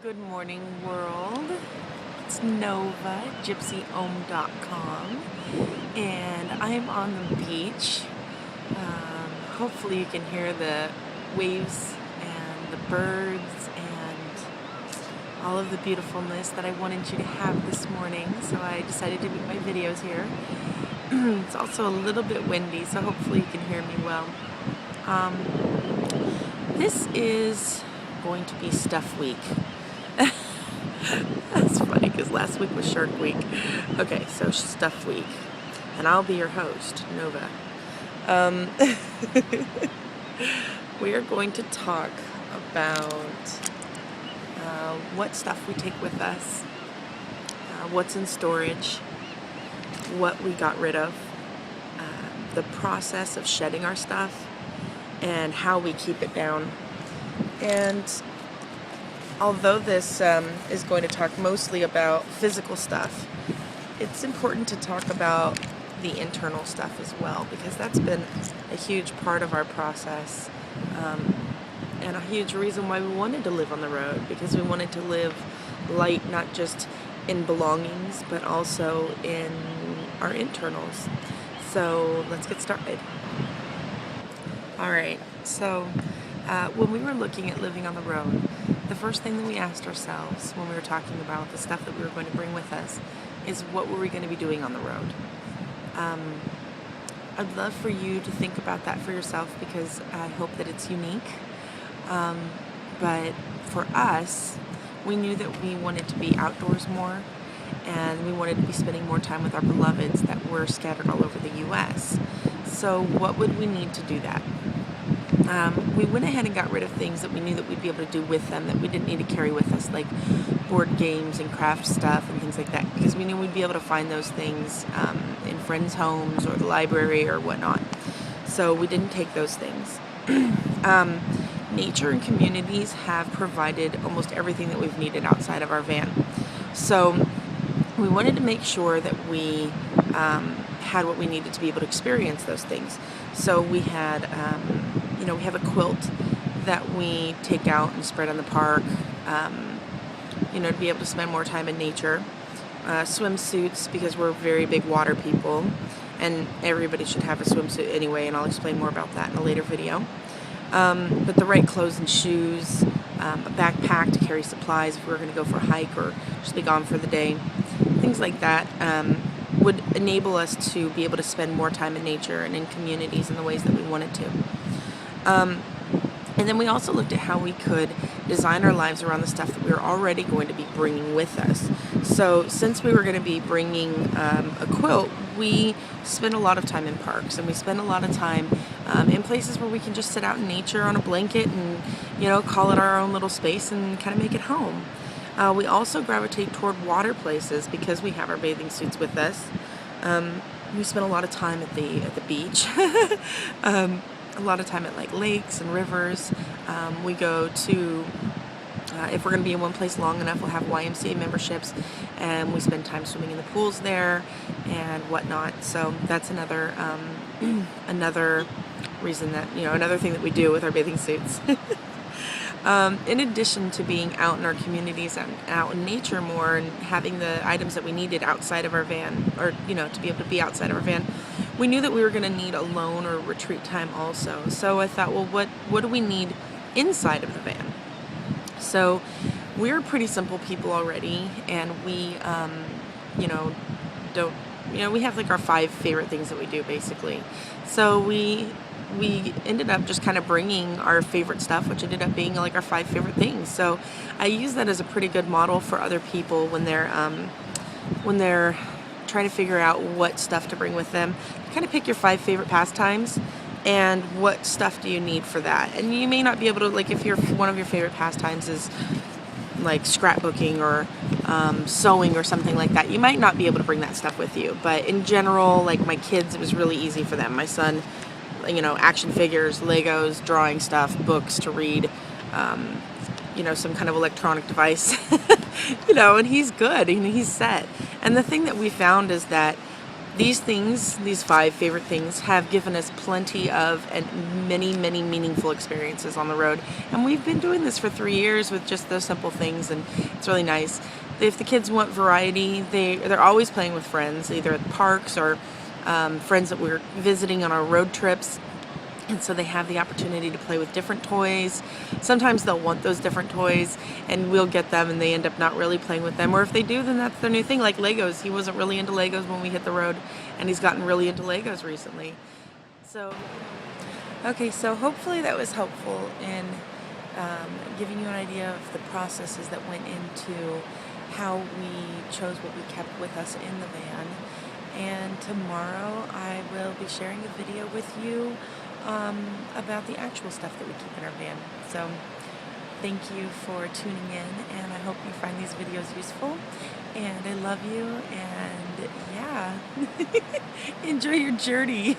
Good morning, world. It's Nova, gypsyohm.com, and I'm on the beach. Hopefully you can hear the waves and the birds and all of the beautifulness that I wanted you to have this morning, so I decided to make my videos here. It's also a little bit windy, so hopefully you can hear me well. This is going to be Stuff Week. That's funny because last week was Shark Week. Okay, so Stuff Week. And I'll be your host, Nova. We are going to talk about what stuff we take with us, what's in storage, what we got rid of, the process of shedding our stuff, and how we keep it down. And although this is going to talk mostly about physical stuff, it's important to talk about the internal stuff as well, because that's been a huge part of our process, and a huge reason why we wanted to live on the road, because we wanted to live light, not just in belongings, but also in our internals. So let's get started. All right, so when we were looking at living on the road, the first thing that we asked ourselves when we were talking about the stuff that we were going to bring with us is, what were we going to be doing on the road? I'd love for you to think about that for yourself, because I hope that it's unique. But for us, we knew that we wanted to be outdoors more, and we wanted to be spending more time with our beloveds that were scattered all over the U.S. So what would we need to do that? We went ahead and got rid of things that we knew that we'd be able to do with them that we didn't need to carry with us, like board games and craft stuff and things like that, because we knew we'd be able to find those things in friends' homes or the library or whatnot. So we didn't take those things. Nature and communities have provided almost everything that we've needed outside of our van. So we wanted to make sure that we had what we needed to be able to experience those things. So we had we have a quilt that we take out and spread on the park, to be able to spend more time in nature. Swimsuits, because we're very big water people, and everybody should have a swimsuit anyway, and I'll explain more about that in a later video. But the right clothes and shoes, a backpack to carry supplies if we were going to go for a hike or just be gone for the day, things like that would enable us to be able to spend more time in nature and in communities in the ways that we wanted to. And then we also looked at how we could design our lives around the stuff that we were already going to be bringing with us. So since we were going to be bringing a quilt, we spend a lot of time in parks, and we spend a lot of time in places where we can just sit out in nature on a blanket and, call it our own little space and kind of make it home. We also gravitate toward water places because we have our bathing suits with us. We spend a lot of time at the beach. A lot of time at like lakes and rivers. We go to, if we're going to be in one place long enough, we'll have YMCA memberships, and we spend time swimming in the pools there and whatnot. So that's another another reason that, another thing that we do with our bathing suits. In addition to being out in our communities and out in nature more and having the items that we needed outside of our van, or, to be able to be outside of our van, we knew that we were going to need alone or retreat time also. So I thought, well, what do we need inside of the van? So we're pretty simple people already, and we, we have like our 5 favorite things that we do basically. So we ended up just kind of bringing our favorite stuff, which ended up being like our 5 favorite things. So I use that as a pretty good model for other people when they're trying to figure out what stuff to bring with them. Kind of pick your 5 favorite pastimes and what stuff do you need for that. And you may not be able to, like, if one of your favorite pastimes is like scrapbooking or sewing or something like that, you might not be able to bring that stuff with you. But in general, like my kids, it was really easy for them. My son, action figures, Legos, drawing stuff, books to read, some kind of electronic device, and he's good and he's set. And the thing that we found is that These things, these 5 favorite things, have given us plenty of and many meaningful experiences on the road. And we've been doing this for 3 years with just those simple things, and it's really nice. If the kids want variety, they're always playing with friends, either at parks or friends that we're visiting on our road trips. And so they have the opportunity to play with different toys. Sometimes they'll want those different toys, and we'll get them, and they end up not really playing with them. Or if they do, then that's their new thing, like Legos. He wasn't really into Legos when we hit the road, and he's gotten really into Legos recently. So, okay, so hopefully that was helpful in giving you an idea of the processes that went into how we chose what we kept with us in the van. And tomorrow I will be sharing a video with you about the actual stuff that we keep in our van. So thank you for tuning in, and I hope you find these videos useful, and I love you, and yeah, enjoy your journey.